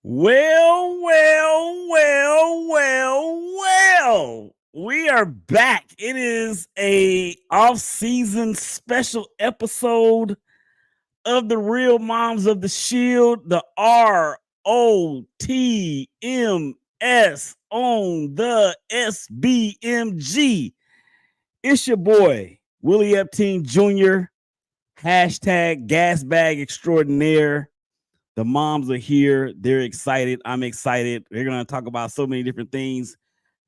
Well. We are back. It is a off-season special episode of the Real Moms of the Shield, the ROTMS on the SBMG. It's your boy, Willie Epteen Jr., hashtag gas bag extraordinaire. The moms are here. They're excited. I'm excited. They're going to talk about so many different things.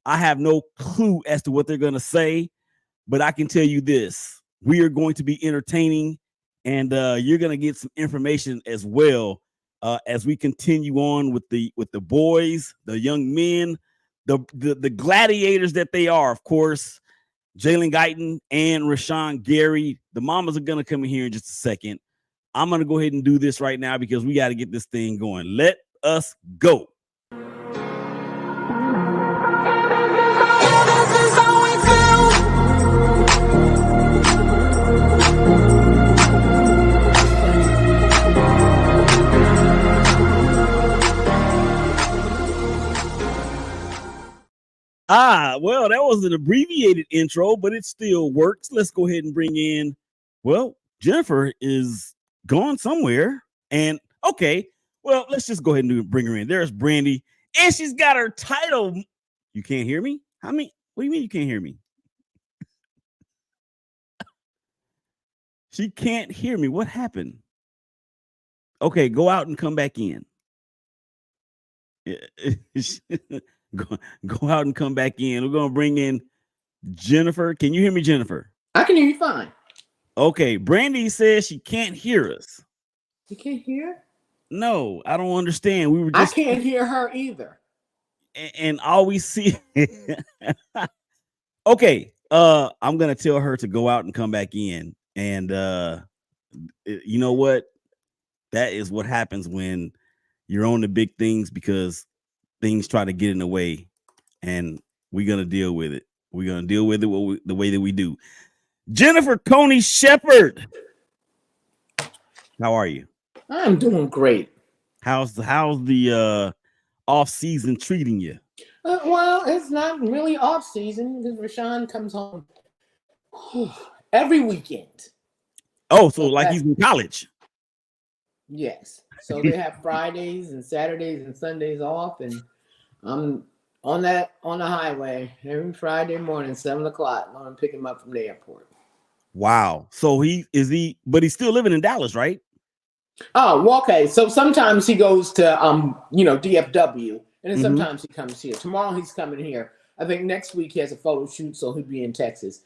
I have no clue as to what they're going to say, but I can tell you this. We are going to be entertaining, and you're going to get some information as well as we continue on with the boys, the young men, the gladiators that they are, of course, Jalen Guyton and Rashan Gary. The mamas are going to come in here in just a second. I'm going to go ahead and do this right now because we got to get this thing going. Let us go. Well, that was an abbreviated intro, but it still works. Let's go ahead and bring in, well, Jennifer is gone somewhere. And okay, well, let's just go ahead and bring her in. There's Brandee, and she's got her title. You can't hear me? What do you mean you can't hear me? She can't hear me. What happened? Okay, go out and come back in. Go out and come back in. We're going to bring in Jennifer. Can you hear me, Jennifer? I can hear you fine. Okay, Brandee says she can't hear us. You can't hear? No, I don't understand. I can't hear her either. And all we see. Okay, I'm gonna tell her to go out and come back in. And you know what? That is what happens when you're on the big things, because things try to get in the way, and we're gonna deal with it. We're gonna deal with it the way that we do. Jennifer Coney Shepherd, how are you? I'm doing great. How's the off season treating you? Well, it's not really off season because Rashan comes home every weekend. Oh, so like he's in college? Yes. So they have Fridays and Saturdays and Sundays off, and I'm on the highway every Friday morning, 7:00. I'm picking him up from the airport. Wow. So but he's still living in Dallas, right? Oh, okay. So sometimes he goes to DFW, and then sometimes he comes here. Tomorrow he's coming here. I think next week he has a photo shoot, so he'll be in Texas.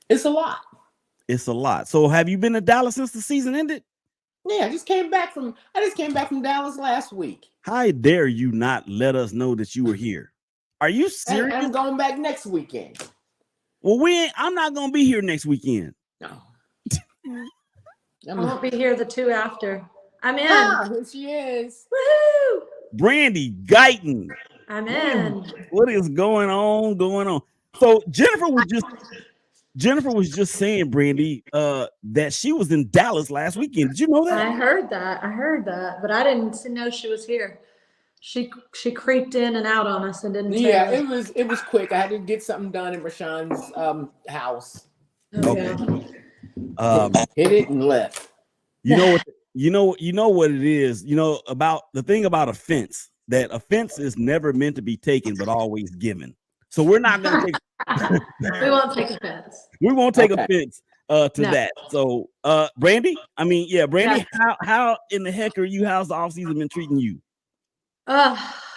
It's a lot. So have you been to Dallas since the season ended? Yeah, I just came back from Dallas last week. How dare you not let us know that you were here? Are you serious? I'm going back next weekend. Well, I'm not gonna be here next weekend. No. I won't be here the two after. I'm in. Here she is. Woohoo! Brandee Guyton. I'm in. What is going on? So Jennifer was just saying, Brandee, that she was in Dallas last weekend. Did you know that? I heard that, but I didn't know she was here. She creeped in and out on us and didn't. Yeah, it was quick. I had to get something done in Rashan's house. Okay. Hit it and left. You know what it is. About the thing about offense. That offense is never meant to be taken, but always given. So we're not going to take. We won't take offense. We won't take offense to that. So, Brandee. Brandee. Yeah. How in the heck are you? How's the offseason been treating you?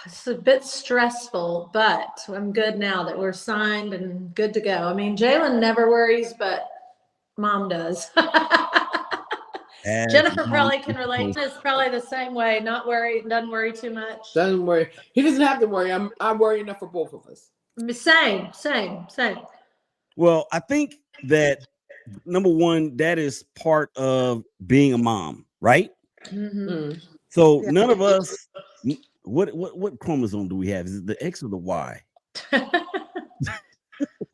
It's a bit stressful, but I'm good now that we're signed and good to go. I mean, Jalen never worries, but Mom does. Jennifer probably can relate to this. Probably the same way. Doesn't worry too much. Doesn't worry. He doesn't have to worry. I worry enough for both of us. Same. Well, I think that number one, that is part of being a mom, right? Mm-hmm. So none of us. What chromosome do we have? Is it the X or the Y?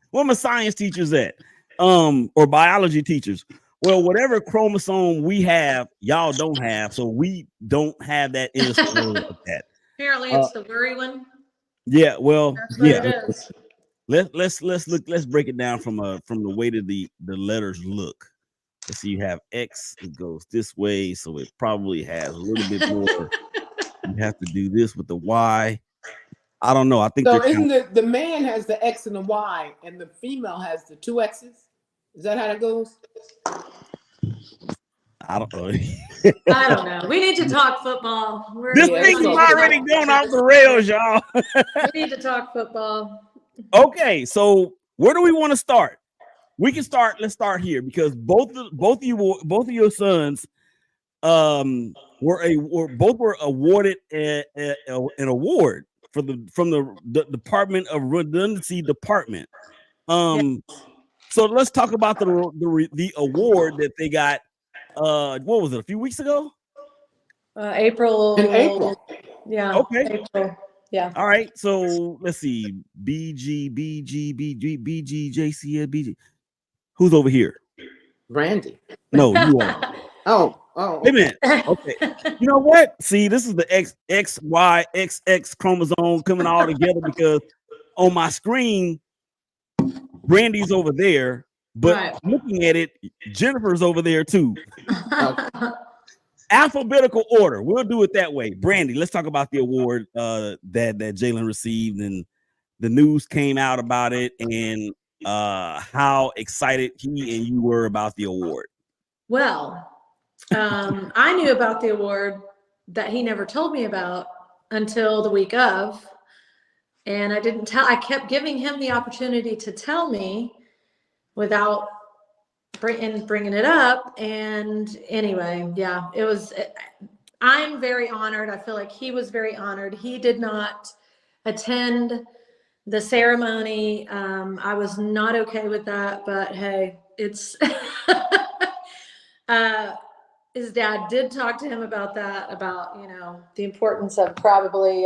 Where my science teachers at? Or biology teachers? Well, whatever chromosome we have, y'all don't have, so we don't have that in us of that. Apparently, it's the worry one. Yeah, well, That's what it is. Let's break it down from the way that the letters look. Let's see, you have X, it goes this way, so it probably has a little bit more. You have to do this with the Y. I don't know. I think so. Isn't the man has the X and the Y, and the female has the 2 X's? Is that how that goes? I don't know. I don't know. We need to talk football. This thing's already going off the rails, y'all. We need to talk football. Okay, so where do we want to start? We can start. Let's start here because both of your sons were awarded an award from the Department of Redundancy Department. So let's talk about the award that they got. What was it? A few weeks ago? April. In April. Yeah. Okay. April. Yeah. All right. So let's see. BG, JC, Who's over here? Brandee. No, you are. Oh. Wait a minute. Okay. You know what? See, this is the XY, XX chromosome coming all together because on my screen, Brandee's over there, but looking at it, Jennifer's over there too. Alphabetical order. We'll do it that way. Brandee, let's talk about the award that Jalen received, and the news came out about it, and how excited he and you were about the award. Well, I knew about the award that he never told me about until the week of, and I kept giving him the opportunity to tell me without bringing it up. And anyway, yeah, I'm very honored. I feel like he was very honored. He did not attend the ceremony. I was not okay with that, but hey, it's his dad did talk to him about that, about, the importance of probably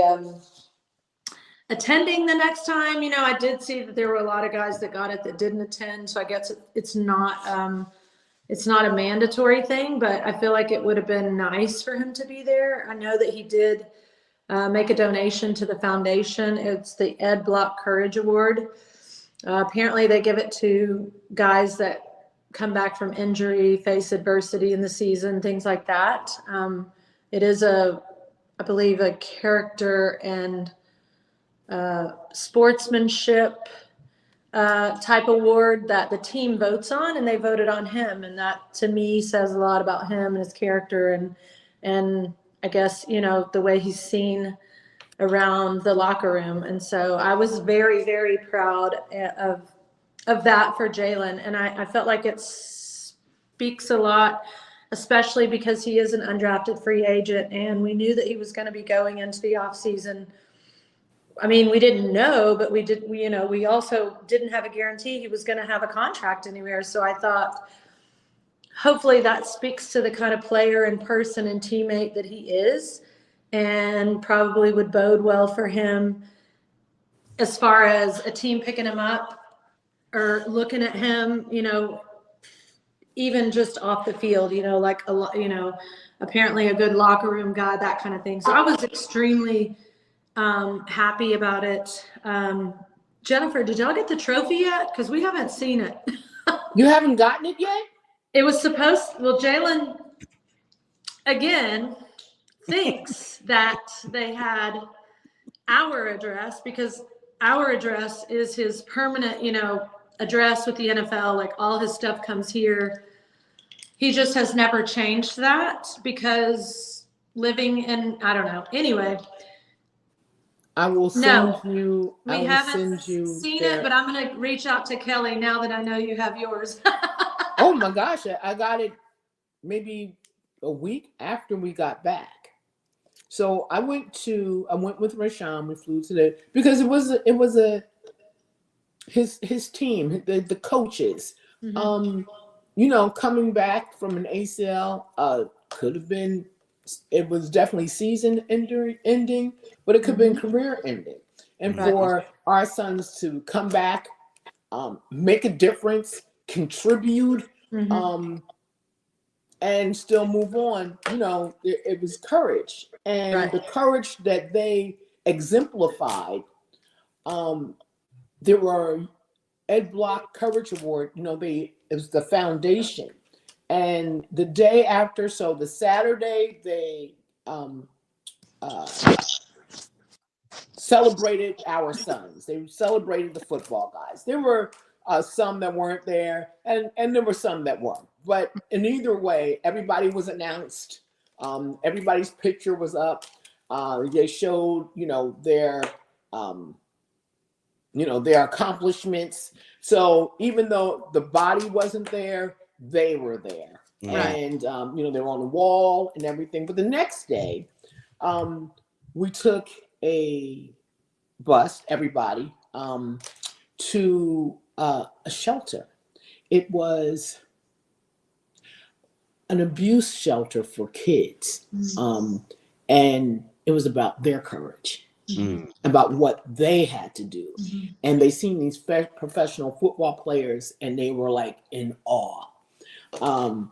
attending the next time. I did see that there were a lot of guys that got it that didn't attend. So I guess it's not a mandatory thing, but I feel like it would have been nice for him to be there. I know that he did make a donation to the foundation. It's the Ed Block Courage Award. Apparently they give it to guys that come back from injury, face adversity in the season, things like that. It is I believe a character and sportsmanship type award that the team votes on, and they voted on him, and that to me says a lot about him and his character and I guess the way he's seen around the locker room. And so I was very, very proud of that for Jalen, and I felt like it speaks a lot, especially because he is an undrafted free agent, and we knew that he was going to be going into the offseason. I mean, we didn't know, but we also didn't have a guarantee he was going to have a contract anywhere. So I thought, hopefully that speaks to the kind of player and person and teammate that he is, and probably would bode well for him as far as a team picking him up or looking at him, even just off the field, like apparently a good locker room guy, that kind of thing. So I was extremely happy about it. Jennifer, did y'all get the trophy yet? Because we haven't seen it. You haven't gotten it yet? It was Jalen, again, thinks that they had our address, because our address is his permanent, address with the NFL. Like, all his stuff comes here. He just has never changed that because living in, I don't know. Anyway. I will send you. We haven't seen it, but I'm going to reach out to Kelly now that I know you have yours. Oh my gosh, I got it maybe a week after we got back. So I went with Rashan. We flew to because it was his team, the coaches. Mm-hmm. Coming back from an ACL could have been. It was definitely season ending, but it could have been career ending. And for our sons to come back, make a difference, contribute, and still move on. It was courage, and the courage that they exemplified. There were Ed Block Courage Award. It was the foundation, and the day after, so the Saturday, they celebrated our sons. They celebrated the football guys. There were some that weren't there, and there were some that were. But in either way, everybody was announced. Everybody's picture was up. They showed, their accomplishments. So even though the body wasn't there, they were there, and they were on the wall and everything. But the next day, we took a bus, everybody, to a shelter. It was an abuse shelter for kids, and it was about their courage, about what they had to do. And they seen these professional football players, and they were like in awe. A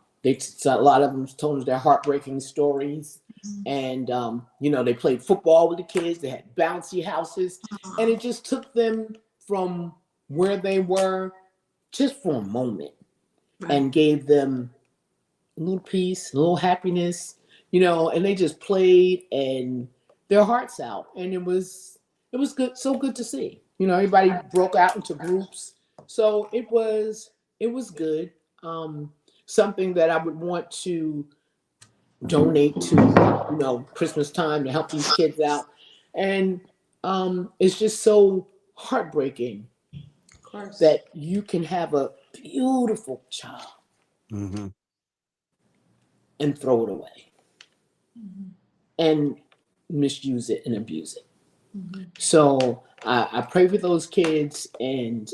lot of them told us their heartbreaking stories. And, they played football with the kids. They had bouncy houses. And it just took them from where they were just for a moment and gave them a little peace, a little happiness, and they just played and their hearts out. And it was good, so good to see. Everybody broke out into groups. So it was good. Something that I would want to donate to, Christmas time to help these kids out. And it's just so heartbreaking that you can have a beautiful child and throw it away and misuse it and abuse it. So I pray for those kids. And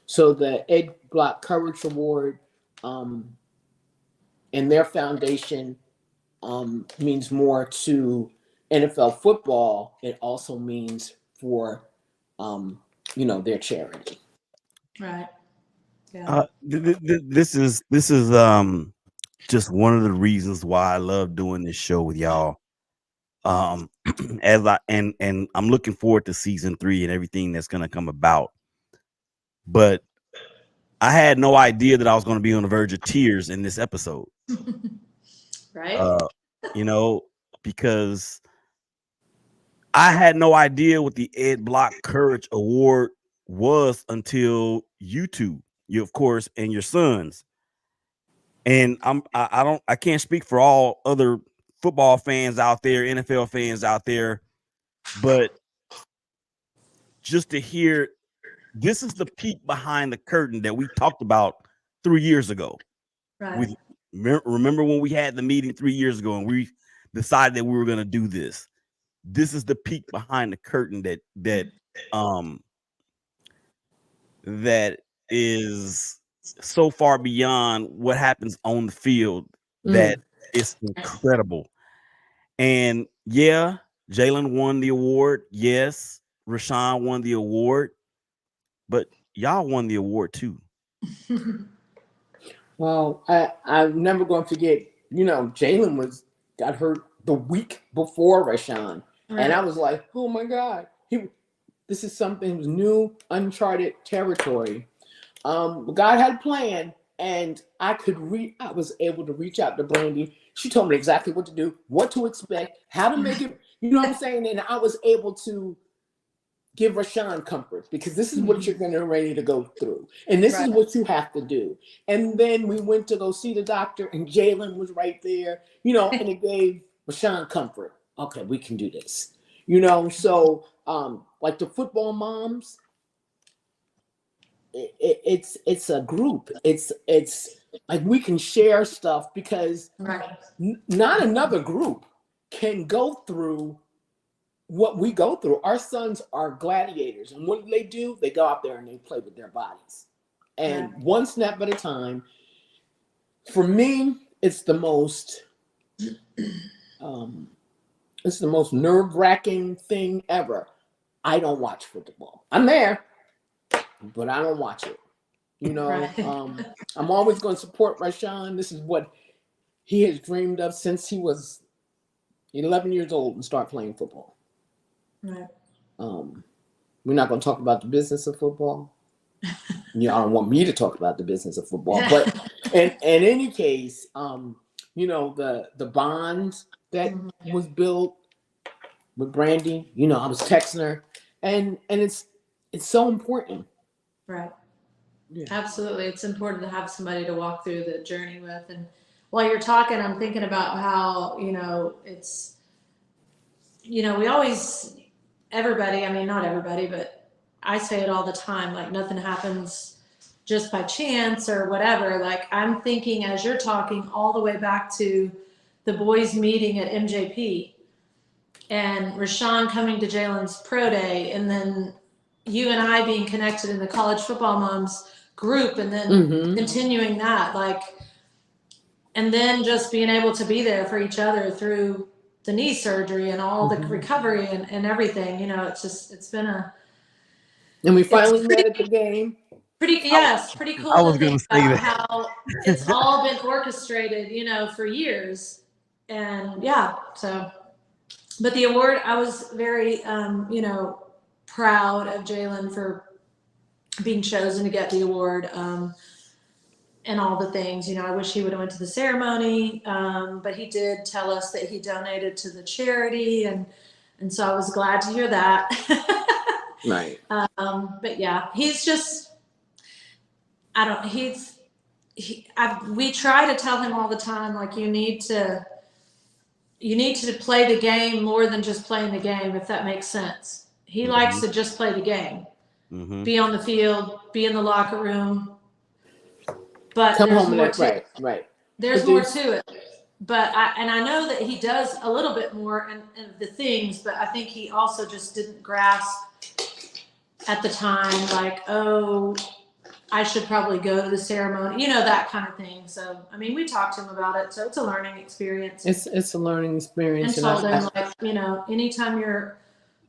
so the Ed Block Courage Award and their foundation means more to NFL football. It also means for, their charity. Right. Yeah. This is just one of the reasons why I love doing this show with y'all. As I'm looking forward to season 3 and everything that's going to come about. But I had no idea that I was going to be on the verge of tears in this episode. Right. Because I had no idea what the Ed Block Courage Award was until you two, of course, and your sons. And I can't speak for all other football fans out there, NFL fans out there, but just to hear, this is the peek behind the curtain that we talked about 3 years ago. Right. Remember when we had the meeting 3 years ago and we decided that we were going to do this. This is the peek behind the curtain that is so far beyond what happens on the field that it's incredible. And yeah, Jalen won the award. Yes, Rashan won the award, but y'all won the award too. Well, I'm never going to forget, Jalen got hurt the week before Rashan. Right. And I was like, oh my God, this is something was new, uncharted territory. God had a plan, and I was able to reach out to Brandee. She told me exactly what to do, what to expect, how to make it, you know what I'm saying? And I was able to give Rashan comfort, because this is what you're going to ready to go through. And this is what you have to do. And then we went to go see the doctor, and Jalen was right there, and it gave Rashan comfort. Okay, we can do this. So like the football moms, it's a group. It's like we can share stuff, because not another group can go through what we go through. Our sons are gladiators, and what do? They go out there and they play with their bodies, and one snap at a time. For me, it's the most nerve-wracking thing ever. I don't watch football. I'm there, but I don't watch it. I'm always going to support Rashan. This is what he has dreamed of since he was 11 years old and start playing football. Right. We're not going to talk about the business of football. I don't want me to talk about the business of football, but in any case, the bond that was built with Brandee, I was texting her, and it's so important. Right. Yeah. Absolutely. It's important to have somebody to walk through the journey with. And while you're talking, I'm thinking about how, it's, we always, everybody, I mean, not everybody, but I say it all the time, like nothing happens just by chance or whatever. Like I'm thinking as you're talking all the way back to the boys meeting at MJP and Rashan coming to Jalen's pro day, and then you and I being connected in the college football moms group, and then continuing that, like, and then just being able to be there for each other through the knee surgery and all the recovery and everything. It's been and we finally met at the game. Pretty cool. I was going to say that. How it's all been orchestrated, for years. And but the award, I was very, proud of Jalen for being chosen to get the award, and all the things. I wish he would have went to the ceremony, but he did tell us that he donated to the charity, and so I was glad to hear that. Right. But yeah, he's just, we try to tell him all the time, like, you need to play the game more than just playing the game, if that makes sense. He likes to just play the game, be on the field, be in the locker room, but come there's home more and to it. Right. There's more to it. But I know that he does a little bit more in the things, but I think he also just didn't grasp at the time, like, oh, I should probably go to the ceremony, that kind of thing. So, I mean, we talked to him about it. So it's a learning experience. It's a learning experience. And told him, like, anytime you're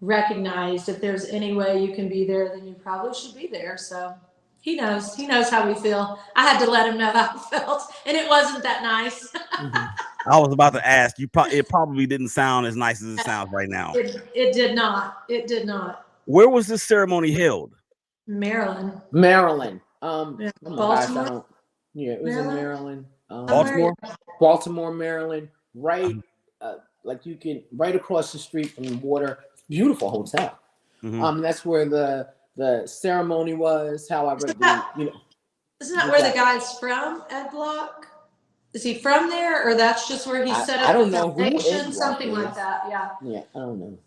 recognized, if there's any way you can be there, then you probably should be there. So he knows how we feel. I had to let him know how I felt, and it wasn't that nice. I was about to ask you. It probably didn't sound as nice as it sounds right now. It did not. It did not. Where was this ceremony held? Maryland. Oh my Baltimore. gosh, it was in Maryland. Baltimore, Maryland. Right, like you can right across the street from the water. Beautiful hotel. That's where the ceremony was. However, isn't that where the guy's from? Ed Block. Is he from there, or that's just where he set up the foundation? Something like that. Yeah. Yeah, I don't know.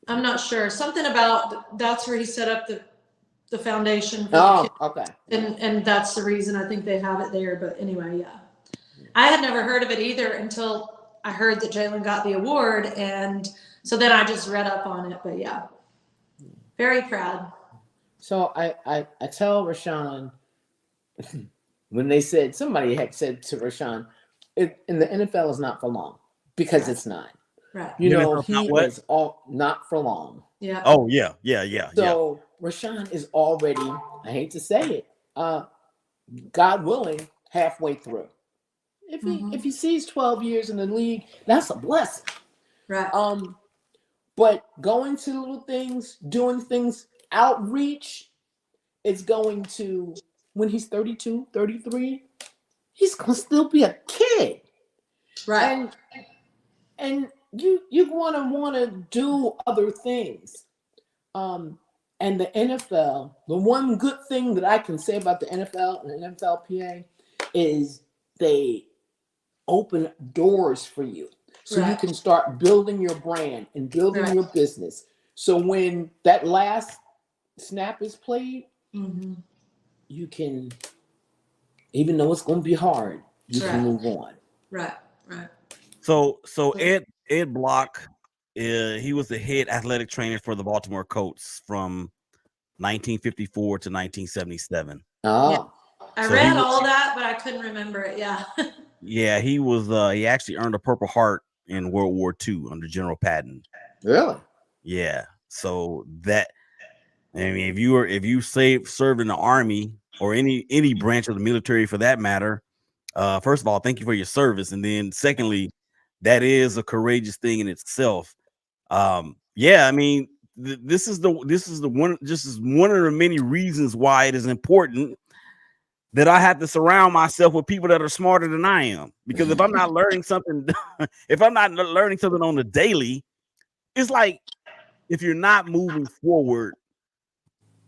I'm not sure. Something about that's where he set up the foundation. Okay. And that's the reason I think they have it there. But anyway, yeah. I had never heard of it either until I heard that Jalen got the award, and so then I just read up on it. But yeah, very proud. So I tell Rashan when they said, somebody had said to Rashan, in the NFL is not for long, because it's not. Right. He is all not for long. Yeah. Oh yeah. So Rashan is already, I hate to say it, God willing, halfway through. If he sees 12 years in the league, that's a blessing. Right. But going to little things, doing things, outreach, it's going to, when he's 32, 33, he's going to still be a kid. Right. And you want to do other things. And the NFL, the one good thing that I can say about the NFL and the NFLPA is they open doors for you. So you can start building your brand and building your business. So when that last snap is played, you can, even though it's going to be hard, you can move on. Right. So Ed Block, he was the head athletic trainer for the Baltimore Colts from 1954 to 1977. Oh. Yeah. I read all that, but I couldn't remember it. Yeah. Yeah, he was. He actually earned a Purple Heart in World War II under General Patton. Really? Yeah. So that, I mean, if you served in the Army or any branch of the military for that matter, First of all, thank you for your service, and then secondly, that is a courageous thing in itself. Yeah, I mean, this is the one, just is one of the many reasons why it is important that I have to surround myself with people that are smarter than I am. Because if I'm not learning something, if I'm not learning something on the daily, it's like if you're not moving forward,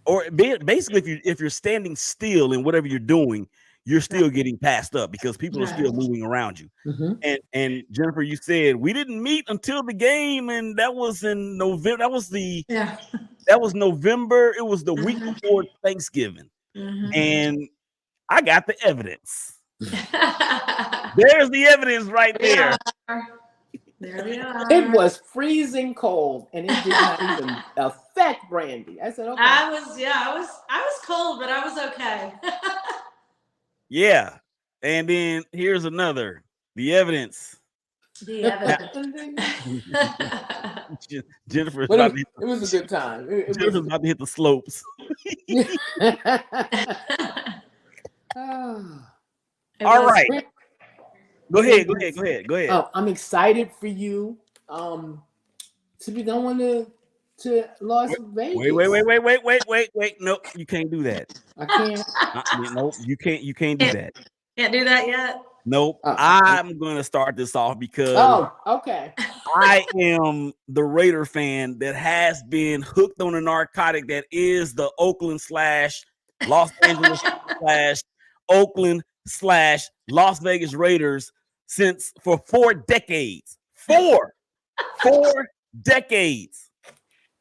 or basically if you're standing still in whatever you're doing, you're still getting passed up because people are still moving around you. Mm-hmm. And Jennifer, you said we didn't meet until the game, and that was in November. That was November. It was the week before Thanksgiving, and I got the evidence. There's the evidence right there. There we are. It was freezing cold, and it did not even affect Brandee. I said, okay. I was cold, but I was okay. Yeah, and then here's another. The evidence. The evidence. Jennifer, it was a good time. Jennifer's about to hit the slopes. All right. Go ahead. Oh, I'm excited for you to be going to Las Vegas. Wait. No, you can't do that. I can't. No, you can't do that. Can't do that yet. Nope. I'm going to start this off because okay. I am the Raider fan that has been hooked on a narcotic that is the Oakland/Los Angeles /Oakland/Las Vegas Raiders for 4 decades. 4 decades.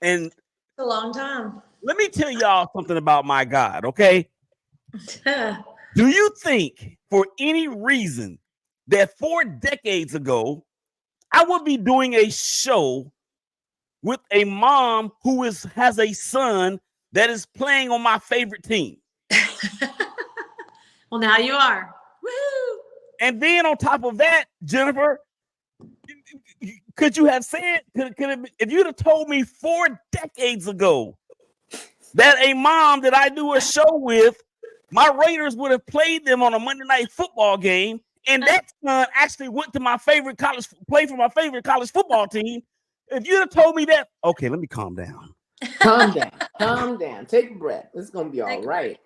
And it's a long time. Let me tell y'all something about my God, okay? Do you think for any reason that 4 decades ago I would be doing a show with a mom who has a son that is playing on my favorite team? Well, now you are. Woo! And then on top of that, Jennifer, could you have said, if you'd have told me 4 decades ago that a mom that I do a show with, my Raiders would have played them on a Monday Night Football game, and that son actually went to play for my favorite college football team. If you'd have told me that, okay, let me calm down. Calm down. Take a breath. It's gonna be all right.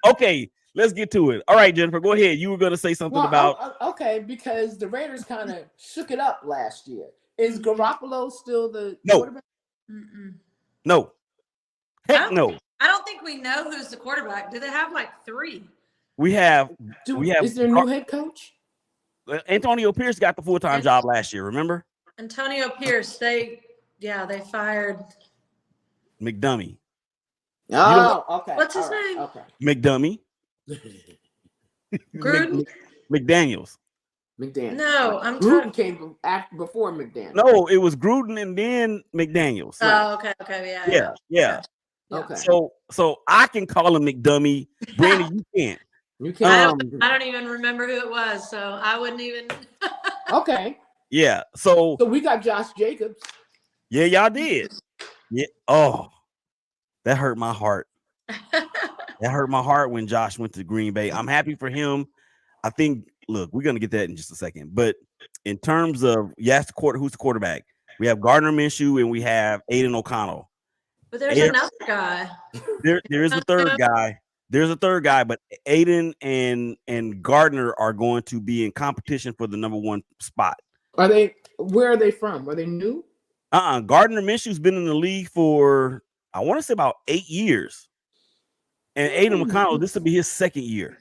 Okay, let's get to it. All right, Jennifer, go ahead. You were going to say something about. Okay, because the Raiders kind of shook it up last year. Is Garoppolo still the quarterback? No. Heck no. I don't think we know who's the quarterback. Do they have like 3? We have. Is there a new head coach? Antonio Pierce got the full-time job last year. Remember? Antonio Pierce. They fired McDummy. Oh, okay. What's his name? Okay. McDummy. Gruden. McDaniels. No, Gruden came before McDaniels. No, it was Gruden and then McDaniels. Oh, okay. Yeah. Okay. So I can call him McDummy. Brandee, you can't. You can't. I don't even remember who it was, so I wouldn't even. Okay. Yeah. So we got Josh Jacobs. Yeah, y'all did. Yeah. Oh, that hurt my heart. That hurt my heart when Josh went to Green Bay. I'm happy for him. I think. Look, we're gonna get that in just a second. But in terms of who's the quarterback? We have Gardner Minshew and we have Aiden O'Connell. But there's another guy. There is a third guy. There's a third guy, but Aiden and Gardner are going to be in competition for the number 1 spot. Where are they from? Are they new? Gardner Minshew's been in the league for, I want to say, about 8 years. And Aiden McConnell, this will be his 2nd year.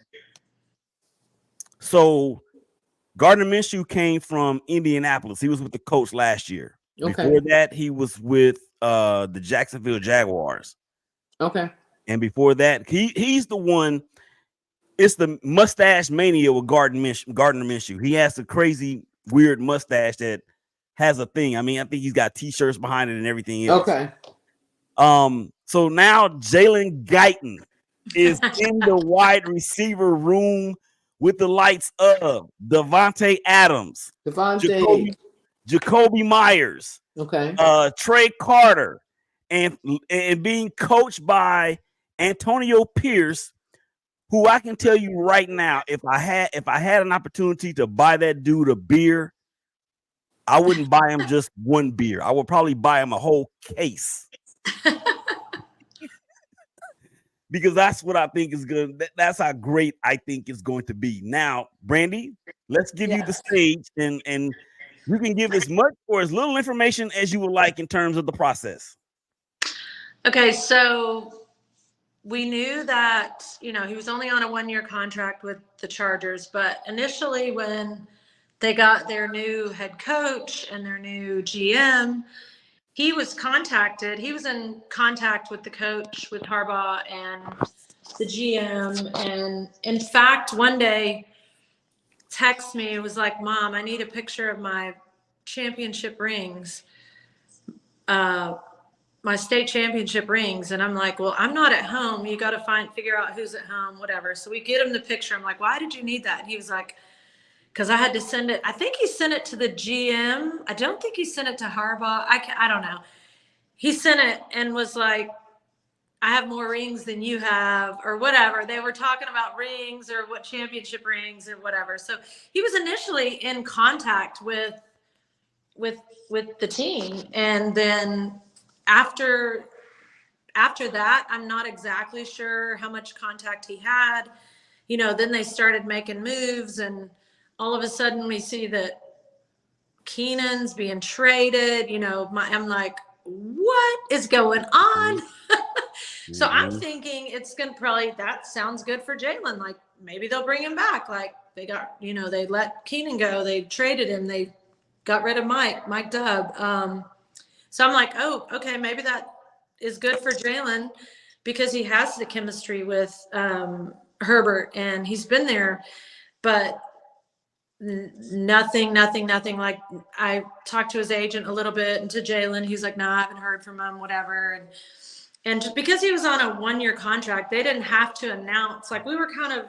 So Gardner Minshew came from Indianapolis. He was with the coach last year. Okay. Before that, he was with the Jacksonville Jaguars. Okay. And before that, he's the one. It's the mustache mania with Gardner Minshew. He has a crazy, weird mustache that has a thing. I mean, I think he's got T-shirts behind it and everything else. Okay. So now Jalen Guyton is in the wide receiver room with the lights of Devontae Adams, Jacoby Myers, Trey Carter, and being coached by Antonio Pierce, who I can tell you right now, if I had an opportunity to buy that dude a beer, I wouldn't buy him just one beer. I would probably buy him a whole case. Because that's what I think is good. That's how great I think it's going to be. Now, Brandee, let's give you the stage, and you can give as much or as little information as you would like in terms of the process. Okay, so we knew that, he was only on a 1-year contract with the Chargers, but initially when they got their new head coach and their new GM, he was in contact with the coach, with Harbaugh and the GM. And in fact, one day text me, it was like, Mom, I need a picture of my championship rings, my state championship rings. And I'm like, well, I'm not at home. You got to figure out who's at home, whatever. So we get him the picture. I'm like, why did you need that? And he was like, because I had to send it. I think he sent it to the GM. I don't think he sent it to Harbaugh. I don't know. He sent it and was like, I have more rings than you have, or whatever. They were talking about rings or what championship rings or whatever. So he was initially in contact with the team. And then after that, I'm not exactly sure how much contact he had. Then they started making moves, and all of a sudden we see that Keenan's being traded. I'm like, what is going on? So I'm thinking it's going to probably, that sounds good for Jalen. Like, maybe they'll bring him back. Like, they got, they let Keenan go. They traded him. They got rid of Mike Dubb. So I'm like, oh, okay, maybe that is good for Jalen because he has the chemistry with Herbert, and he's been there. But nothing. Like, I talked to his agent a little bit and to Jalen. He's like, no, I haven't heard from him, whatever. And just because he was on a 1-year contract, they didn't have to announce. Like, we were kind of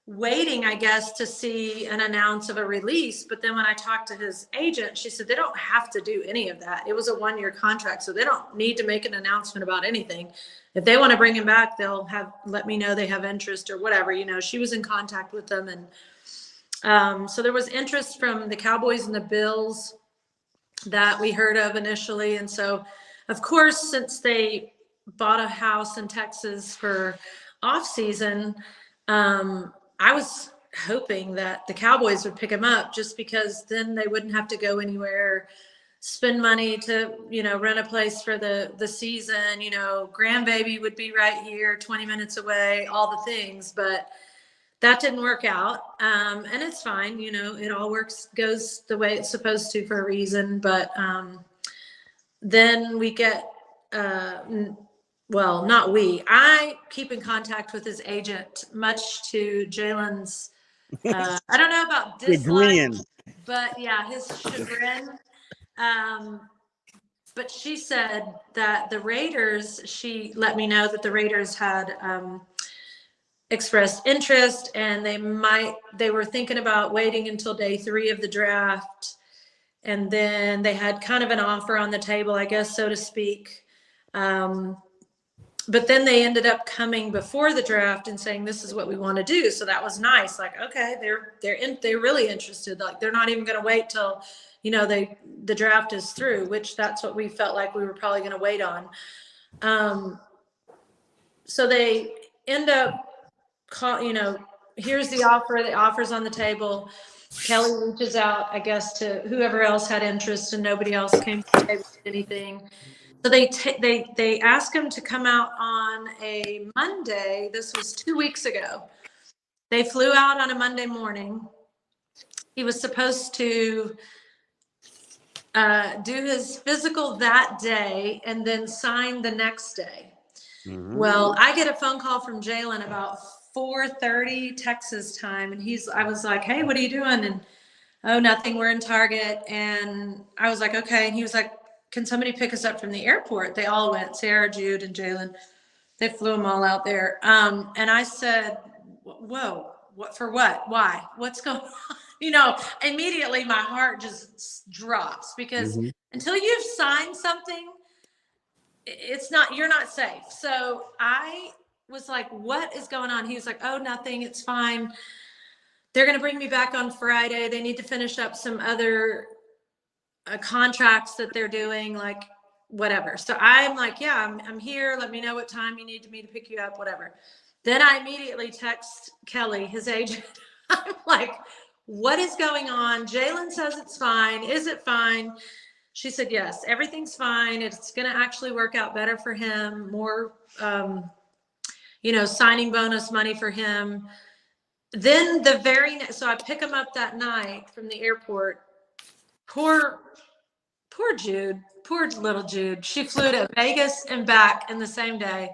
waiting, I guess, to see an announce of a release. But then when I talked to his agent, she said they don't have to do any of that. It was a 1-year contract, so they don't need to make an announcement about anything. If they want to bring him back, they'll let me know they have interest or whatever. She was in contact with them. And so there was interest from the Cowboys and the Bills that we heard of initially. And so, of course, since they bought a house in Texas for offseason, I was hoping that the Cowboys would pick him up, just because then they wouldn't have to go anywhere, spend money to, rent a place for the season. Grandbaby would be right here, 20 minutes away, all the things. But that didn't work out. And it's fine. It all goes the way it's supposed to for a reason. But then we get, not we. I keep in contact with his agent, much to Jalen's, I don't know about dislike, but yeah, his chagrin. But she said that the Raiders, she let me know that the Raiders had expressed interest, and they were thinking about waiting until day 3 of the draft. And then they had kind of an offer on the table, I guess, so to speak. But then they ended up coming before the draft and saying, this is what we want to do. So that was nice. Like, okay, they're really interested. Like, they're not even going to wait till, the draft is through, which that's what we felt like we were probably going to wait on. So they end up, here's the offer. The offer's on the table. Kelly reaches out, I guess, to whoever else had interest, and nobody else came to the table with anything. So they asked him to come out on a Monday. This was 2 weeks ago. They flew out on a Monday morning. He was supposed to do his physical that day and then sign the next day. Mm-hmm. Well, I get a phone call from Jalen about 4:30 Texas time, and I was like, hey, what are you doing? And, oh, nothing, we're in Target. And I was like, okay. And he was like, can somebody pick us up from the airport? They all went, Sarah, Jude, and Jalen. They flew them all out there. And I said, whoa, what for what? Why? What's going on? Immediately my heart just drops, because until you've signed something, you're not safe. So I was like, what is going on? He was like, oh, nothing. It's fine. They're going to bring me back on Friday. They need to finish up some other contracts that they're doing, like whatever. So I'm like, yeah, I'm here. Let me know what time you need me to pick you up, whatever. Then I immediately text Kelly, his agent. I'm like, what is going on? Jalen says it's fine. Is it fine? She said, yes, everything's fine. It's going to actually work out better for him. More, signing bonus money for him. Then the very next, so I pick him up that night from the airport. Poor Jude, poor little Jude. She flew to Vegas and back in the same day.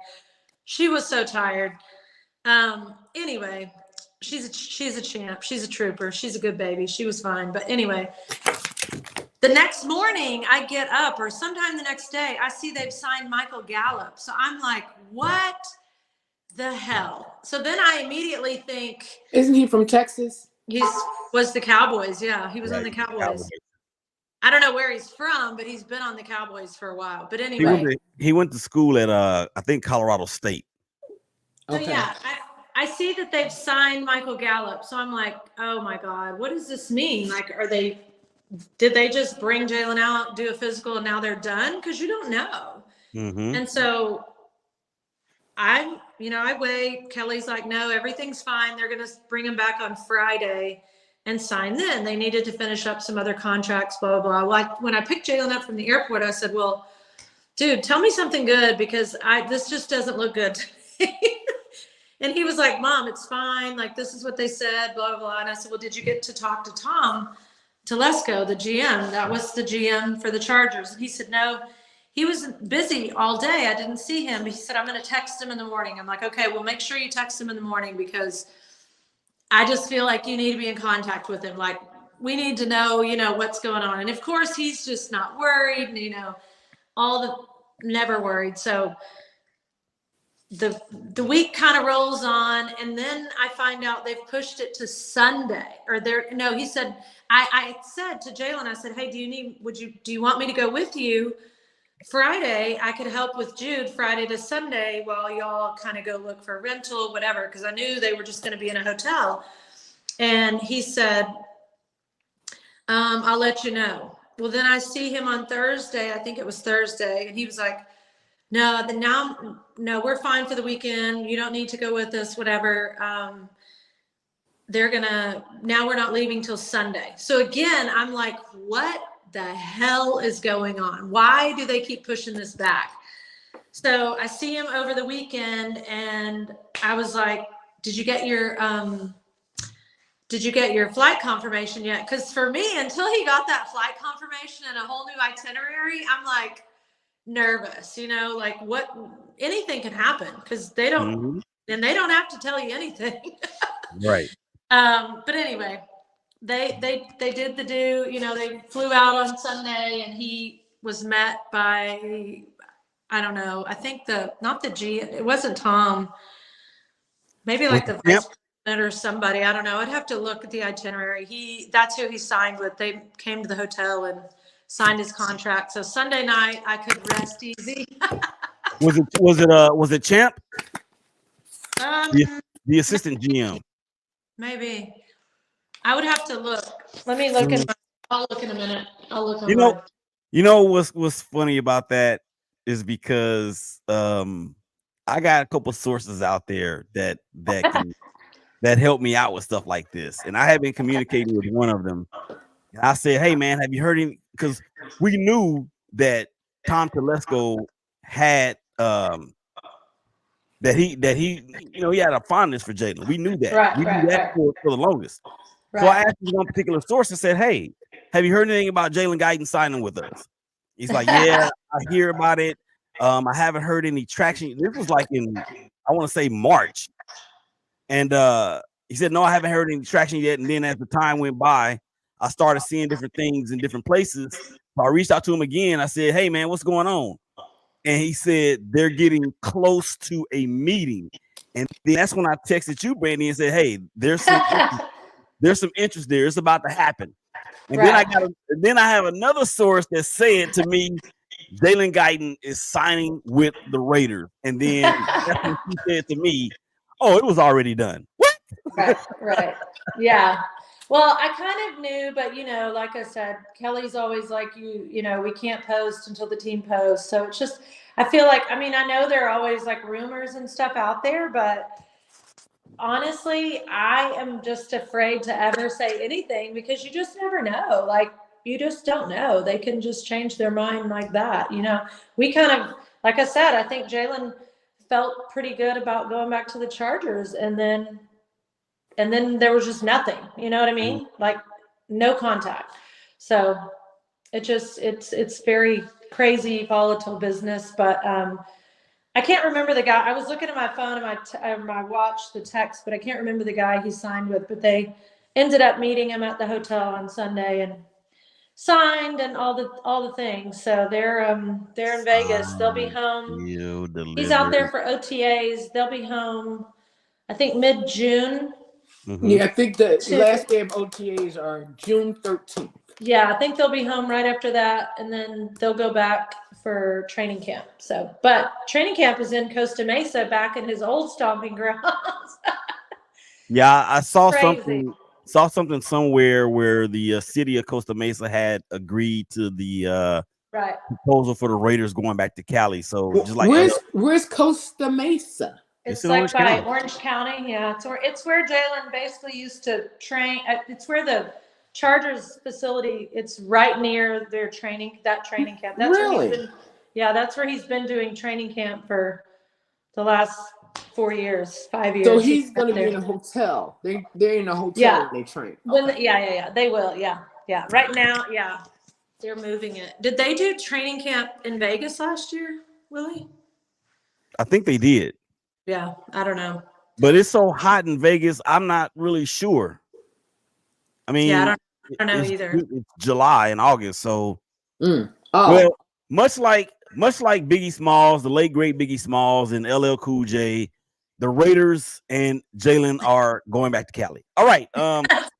She was so tired. Anyway, she's a champ. She's a trooper. She's a good baby. She was fine. But anyway, the next morning I get up, or sometime the next day, I see they've signed Michael Gallup. So I'm like, what the hell? So then I immediately think, isn't he from Texas? Was the Cowboys. Yeah, he was on the Cowboys. I don't know where he's from, but he's been on the Cowboys for a while. But anyway, he went to school at I think Colorado State. So yeah, I see that they've signed Michael Gallup. So I'm like, oh my God, what does this mean? Like, did they just bring Jalen out, do a physical, and now they're done? Because you don't know. Mm-hmm. And so I wait. Kelly's like, no, everything's fine. They're going to bring him back on Friday and sign then. They needed to finish up some other contracts, blah, blah, blah. Like when I picked Jalen up from the airport, I said, well, dude, tell me something good, because this just doesn't look good to me. And he was like, Mom, it's fine. Like, this is what they said, blah, blah, blah. And I said, well, did you get to talk to Tom Telesco, the GM? That was the GM for the Chargers. And he said, no, he was busy all day. I didn't see him. He said, I'm going to text him in the morning. I'm like, okay, well, make sure you text him in the morning, because I just feel like you need to be in contact with him. Like, we need to know, what's going on. And of course, he's just not worried, never worried. So the week kind of rolls on, and then I find out they've pushed it to Sunday. He said, I said to Jalen, I said, hey, do you want me to go with you Friday? I could help with Jude Friday to Sunday while y'all kind of go look for a rental, whatever, because I knew they were just going to be in a hotel. And he said, I'll let you know. Well, then I see him on Thursday. I think it was Thursday. And he was like, no, we're fine for the weekend. You don't need to go with us, whatever. Now we're not leaving till Sunday. So again, I'm like, what the hell is going on? Why do they keep pushing this back? So I see him over the weekend, and I was like, did you get your flight confirmation yet? Because for me, until he got that flight confirmation and a whole new itinerary, I'm like nervous, like anything can happen, because they don't, and they don't have to tell you anything. Right. But anyway, they did the do, they flew out on Sunday, and he was met by, I don't know, I think it wasn't Tom, maybe like the vice president or somebody, I don't know. I'd have to look at the itinerary. That's who he signed with. They came to the hotel and signed his contract. So Sunday night I could rest easy. Was it Champ? The assistant GM. Maybe. I would have to look. Let me look I'll look in a minute. I'll look what's funny about that is because I got a couple sources out there that help me out with stuff like this, and I have been communicating with one of them. I said, hey man, have you heard him? Because we knew that Tom Telesco had that he he had a fondness for Jalen. We knew that. We knew that for the longest. Right. So I asked one particular source and said, hey, have you heard anything about Jalen Guyton signing with us? He's like, yeah, I hear about it. I haven't heard any traction. This was like in, I want to say March. And he said, no, I haven't heard any traction yet. And then as the time went by, I started seeing different things in different places. So I reached out to him again. I said, hey, man, what's going on? And he said, they're getting close to a meeting. And that's when I texted you, Brandee, and said, hey, there's some interest there. It's about to happen. And then I have another source that said to me Jalen Guyton is signing with the Raiders. And then that's when she said to me, oh, it was already done. What? Right. Yeah. Well, I kind of knew, but like I said, Kelly's always like, we can't post until the team posts. So it's just, I feel like, I know there are always like rumors and stuff out there, but honestly, I am just afraid to ever say anything because you just never know. Like, you just don't know. They can just change their mind like that. We kind of, like I said, I think Jalen felt pretty good about going back to the Chargers, and then there was just nothing, you know what I mean? Like, no contact. So it's very crazy, volatile business. But I can't remember the guy. I was looking at my phone and my watch, the text, but I can't remember the guy he signed with. But they ended up meeting him at the hotel on Sunday and signed and all the things. So they're in Vegas. They'll be home. He's out there for OTAs. They'll be home, I think, mid-June. Mm-hmm. Yeah, I think the last day of OTAs are June 13th. Yeah, I think they'll be home right after that, and then they'll go back for training camp. So, but training camp is in Costa Mesa, back in his old stomping grounds. Yeah, I saw something somewhere where the city of Costa Mesa had agreed to the proposal for the Raiders going back to Cali. So just like where's Costa Mesa? It's like by Orange County. Yeah, it's where Jalen basically used to train. It's where the Chargers facility. It's right near their training camp. That's really? That's where he's been doing training camp for the last 5 years. So he's going to be in a hotel. They're in a hotel when they train. Okay. They will. Yeah. Right now, they're moving it. Did they do training camp in Vegas last year, Willie? I think they did. Yeah, I don't know. But it's so hot in Vegas, I'm not really sure. I mean, I don't know either. It's July and August, so well, much like Biggie Smalls, the late great Biggie Smalls, and LL Cool J, the Raiders and Jalen are going back to Cali. All right. That's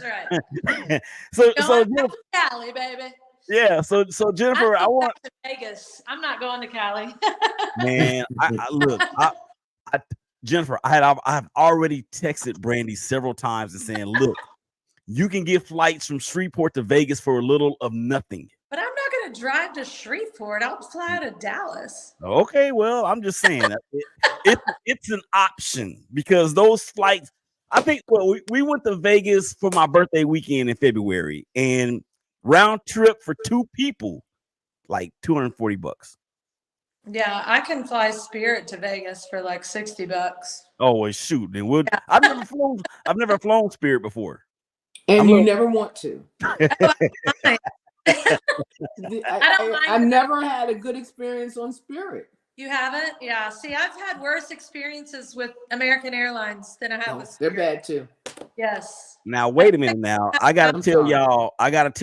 right. so Jennifer, Cali, baby. Yeah. So Jennifer, I want to Vegas. I'm not going to Cali. Man, Jennifer, I've already texted Brandee several times and saying, look, you can get flights from Shreveport to Vegas for a little of nothing. But I'm not going to drive to Shreveport. I'll fly to Dallas. Okay, well, I'm just saying that it's an option because those flights. I think we went to Vegas for my birthday weekend in February, and round trip for 2 people, like $240. Yeah, I can fly Spirit to Vegas for like $60. Oh, well, shoot! Then I've never flown Spirit before, and you never want to. I never had a good experience on Spirit. You haven't? Yeah. See, I've had worse experiences with American Airlines than I have with Spirit. They're bad too. Yes. Now wait a minute. Now I gotta tell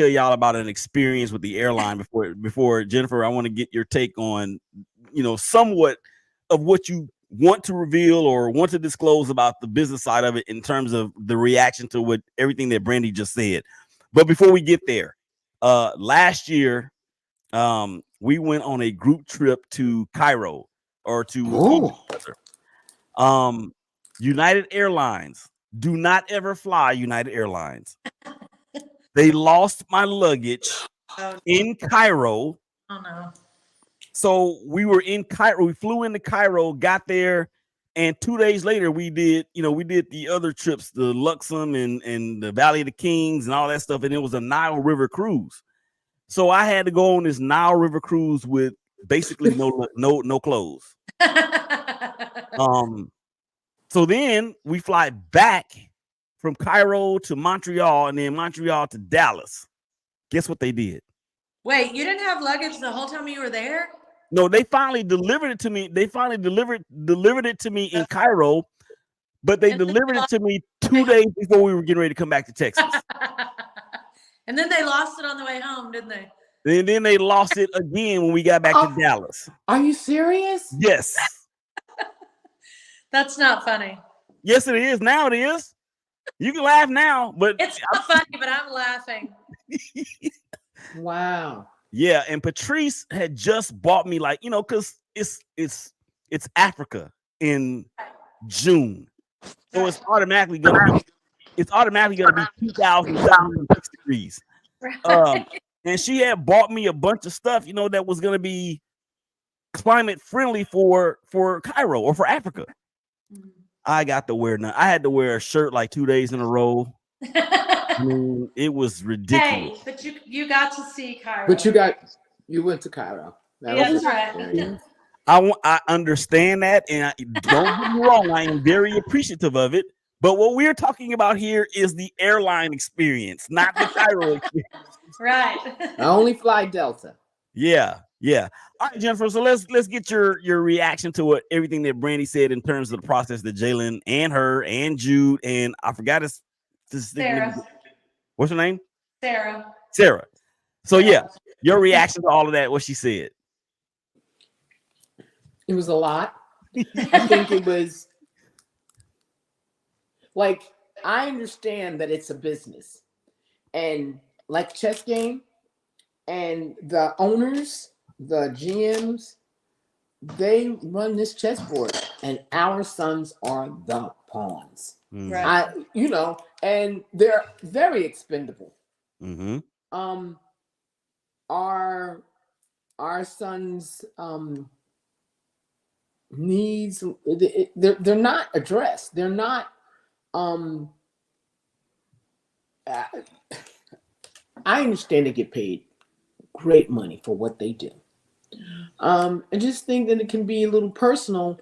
y'all about an experience with the airline before Jennifer. I want to get your take on, somewhat of what you want to reveal or want to disclose about the business side of it in terms of the reaction to everything that Brandee just said. But before we get there, last year, we went on a group trip to Cairo or to United Airlines. Do not ever fly United Airlines. They lost my luggage in Cairo. Oh no. So we were in Cairo. We flew into Cairo, got there, and 2 days later we did the other trips, the Luxem and the Valley of the Kings and all that stuff, and it was a Nile River cruise. So I had to go on this Nile River cruise with basically no clothes. So then we fly back from Cairo to Montreal and then Montreal to Dallas. Guess what they did? Wait, you didn't have luggage the whole time you were there? No, they finally delivered it to me. They finally delivered it to me in Cairo, but they delivered it to me 2 days before we were getting ready to come back to Texas. And then they lost it on the way home, didn't they? And then they lost it again when we got back to Dallas. Are you serious? Yes. That's not funny. Yes, it is. Now it is. You can laugh now, but it's not funny, but I'm laughing. Wow. Yeah, and Patrice had just bought me like, because it's Africa in June. So it's automatically gonna be 2,706 degrees. Right. And she had bought me a bunch of stuff, that was gonna be climate friendly for Cairo or for Africa. I got to wear none. I had to wear a shirt like 2 days in a row. I mean, it was ridiculous. Hey, but you got to see Cairo. But you went to Cairo. Yeah, that's right. I understand that, and don't get me wrong, I am very appreciative of it. But what we're talking about here is the airline experience, not the Cairo experience. Right. I only fly Delta. Yeah. All right, Jennifer. So let's get your reaction to everything that Brandee said in terms of the process that Jalen and her and Jude and I forgot his Sarah. What's her name? Sarah. So yeah, your reaction to all of that, what she said. It was a lot. I think it was like, I understand that it's a business and like chess game, and the owners, the GMs, they run this chessboard and our sons are the pawns. Right. And they're very expendable. Mm-hmm. Our sons needs, they're not addressed. They're not I understand they get paid great money for what they do. I just think that it can be a little personal,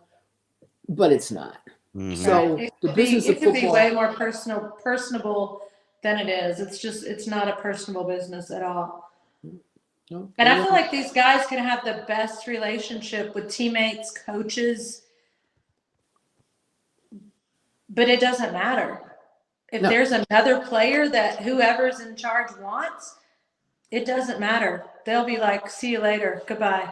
but it's not. Mm-hmm. So the business of football, it could be way more personable than it is. It's not a personable business at all. No, and I feel like these guys can have the best relationship with teammates, coaches, but it doesn't matter. If there's another player that whoever's in charge wants, it doesn't matter. They'll be like, see you later, goodbye.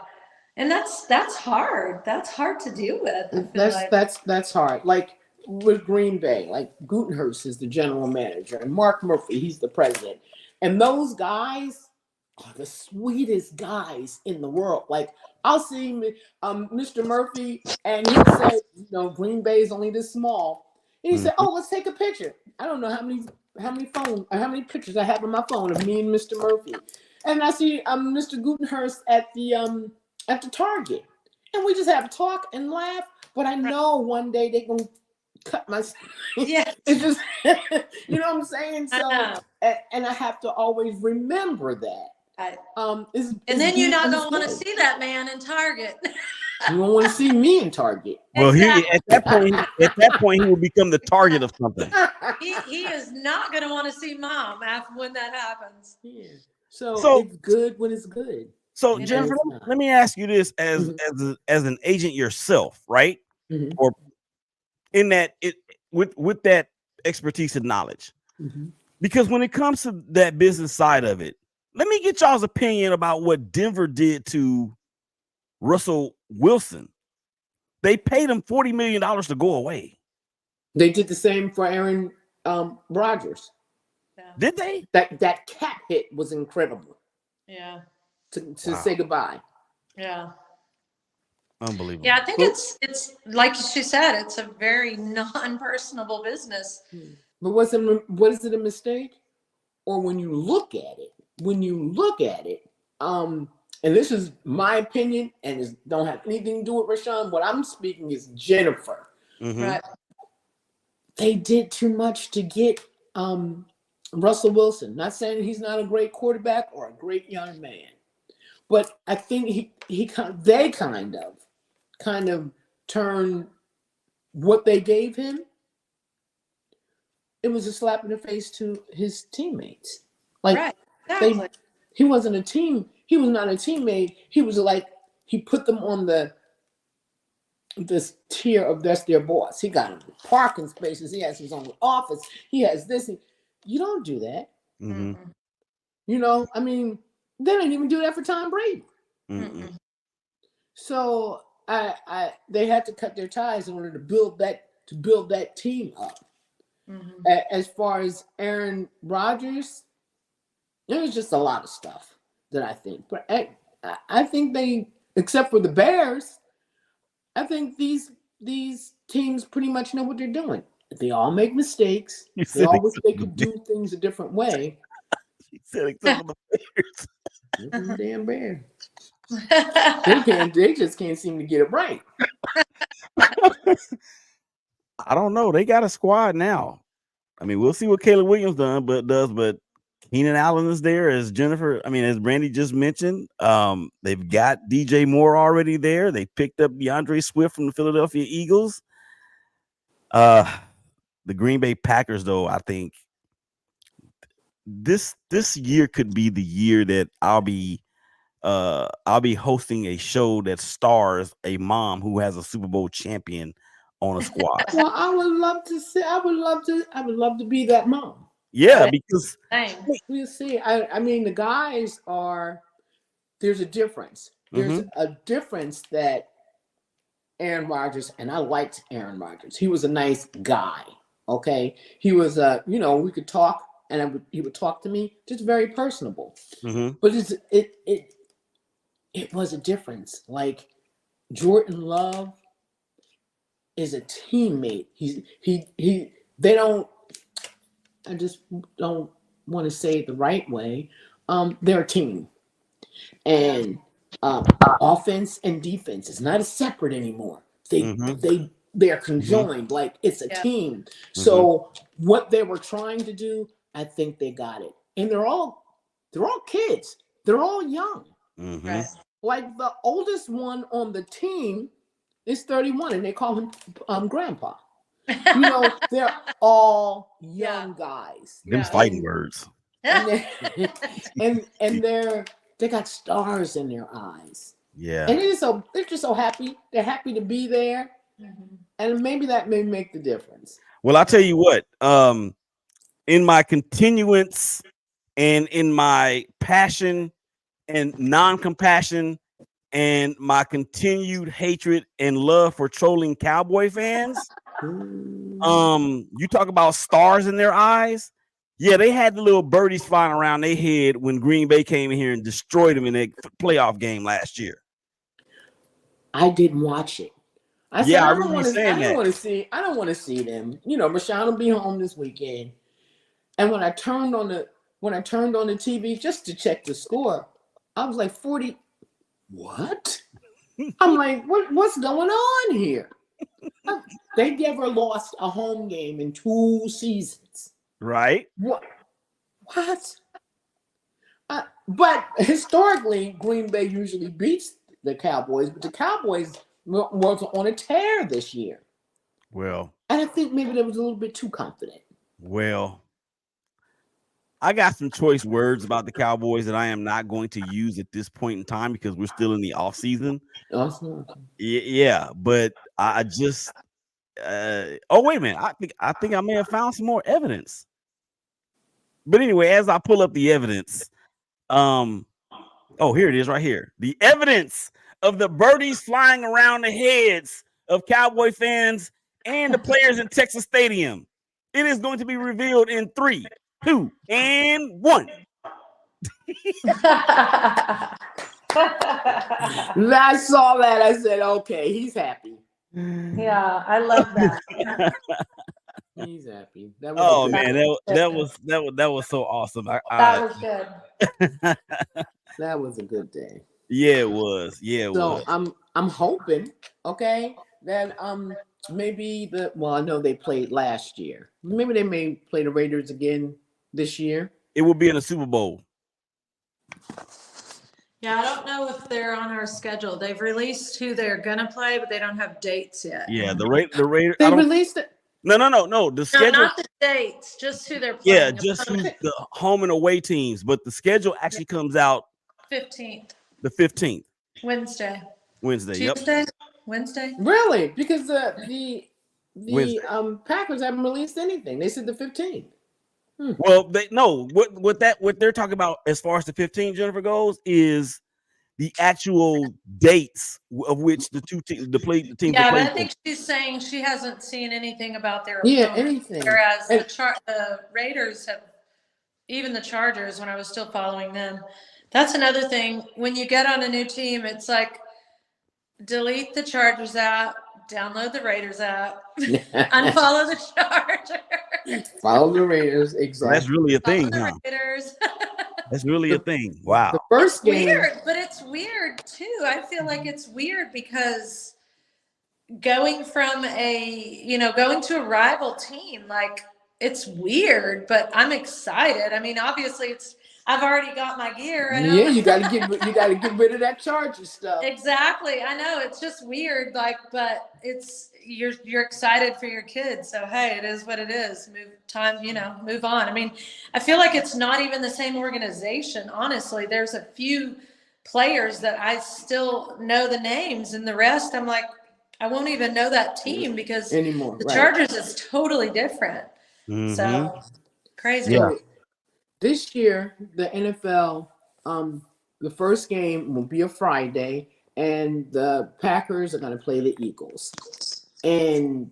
And that's hard. That's hard to deal with. That's hard. Like with Green Bay, like Gutenhurst is the general manager and Mark Murphy, he's the president. And those guys are the sweetest guys in the world. Like I'll see Mr. Murphy and he'll say, Green Bay is only this small. And he said, "Oh, let's take a picture." I don't know how many pictures I have on my phone of me and Mr. Murphy. And I see Mr. Gutenhurst at the Target, and we just have a talk and laugh. But I know one day they're gonna cut my. Yeah, it's just you know what I'm saying. So and I have to always remember that. And then you're not gonna want to see that man in Target. You don't want to see me in Target. Well, exactly. At that point, he will become the target of something. He is not going to want to see mom when that happens. Yeah. So it's good when it's good. So Jennifer, let me ask you this as an agent yourself, right? Mm-hmm. Or in that with that expertise and knowledge, because when it comes to that business side of it, let me get y'all's opinion about what Denver did to Russell Wilson. They paid him $40 million to go away. They did the same for Aaron Rodgers. Yeah. Did they? That cap hit was incredible. Yeah. To say goodbye. Yeah. Unbelievable. Yeah, I think it's like she said, it's a very non-personable business. But was it a mistake? Or when you look at it, and this is my opinion, and it don't have anything to do with Rashan. What I'm speaking is Jennifer. Mm-hmm. Right. They did too much to get Russell Wilson. Not saying he's not a great quarterback or a great young man, but I think they kind of turned what they gave him. It was a slap in the face to his teammates. Like right. Exactly. He wasn't a team. He was not a teammate. He was like, he put them on this tier of that's their boss. He got parking spaces. He has his own office. He has this. You don't do that. Mm-hmm. I mean, they didn't even do that for Tom Brady. Mm-hmm. So they had to cut their ties in order to build that team up. As far as Aaron Rodgers, there was just a lot of stuff. that I think. But I think they, except for the Bears, I think these teams pretty much know what they're doing. They all make mistakes. They all wish they could do things a different way. He said except for the Bears. Damn Bears. They just can't seem to get it right. I don't know. They got a squad now. I mean, we'll see what Caleb Williams does, but Keenan Allen is there, as Brandee just mentioned. They've got DJ Moore already there. They picked up DeAndre Swift from the Philadelphia Eagles. The Green Bay Packers, though, I think this year could be the year that I'll be hosting a show that stars a mom who has a Super Bowl champion on a squad. Well, I would love to be that mom. Yeah, because we'll see. I mean, the guys there's a difference. There's a difference that Aaron Rodgers, and I liked Aaron Rodgers. He was a nice guy. Okay. He was we could talk, and he would talk to me, just very personable. But it was a difference. Like, Jordan Love is a teammate. I just don't want to say it the right way. They're a team. And offense and defense is not separate anymore. They're conjoined, like it's a team. So what they were trying to do, I think they got it. And they're all kids. They're all young. Right. Like, the oldest one on the team is 31, and they call him Grandpa. They're all young guys. Them fighting words. And they got stars in their eyes. Yeah. And they're just so happy. They're happy to be there. And maybe that may make the difference. Well, I'll tell you what, in my continuance and in my passion and non-compassion and my continued hatred and love for trolling Cowboy fans, you talk about stars in their eyes. Yeah, they had the little birdies flying around their head when Green Bay came in here and destroyed them in their playoff game last year. I didn't watch it. I don't want to see them. Rashan will be home this weekend. And when I turned on the TV just to check the score, I was like 40. What? I'm like, what's going on here? They never lost a home game in 2 seasons. Right? What? But historically, Green Bay usually beats the Cowboys, but the Cowboys was on a tear this year. Well, and I think maybe they was a little bit too confident. Well, I got some choice words about the Cowboys that I am not going to use at this point in time because we're still in the offseason. Yeah, but I just wait a minute. I think I may have found some more evidence. But anyway, as I pull up the evidence, here it is right here. The evidence of the birdies flying around the heads of Cowboy fans and the players in Texas Stadium. It is going to be revealed in 3, 2, and 1. I saw that. I said, okay, he's happy. Yeah, I love that. He's happy. That was so awesome. That was good. That was a good day. Yeah, it was. So I'm hoping, okay, that maybe I know they played last year. Maybe they may play the Raiders again this year. It will be in the Super Bowl. Yeah, I don't know if they're on our schedule. They've released who they're gonna play, but they don't have dates yet. Yeah, the Raiders. They released it. No. The schedule. No, not the dates, just who they're playing. Yeah, just the home and away teams. But the schedule actually comes out 15th. The 15th. Wednesday. Tuesday, yep. Wednesday. Really? Because the Packers haven't released anything. They said the 15th. Well, what they're talking about as far as the 15th, Jennifer, goes is the actual dates of which the two teams the team. Yeah, but I think she's saying she hasn't seen anything about their opponent. Anything. Whereas the Raiders have, even the Chargers, when I was still following them, That's another thing. When you get on a new team, it's like delete the Chargers app, download the Raiders app, unfollow the Chargers. Follow the Raiders, So exactly. that's really a Follow thing, the huh? Raiders. That's really a thing. The Wow. first It's game, weird, but it's weird too. I feel like it's weird because going from going to a rival team, like it's weird, but I'm excited. I mean, obviously I've already got my gear. yeah, you gotta get rid of that Chargers stuff. Exactly. I know it's just weird, but you're excited for your kids. So hey, it is what it is. Move on. I mean, I feel like it's not even the same organization. Honestly, there's a few players that I still know the names, and the rest I'm like, I won't even know that team because anymore. The right. Chargers is totally different. Mm-hmm. So crazy. Yeah. So this year, the NFL, the first game will be a Friday, and the Packers are going to play the Eagles in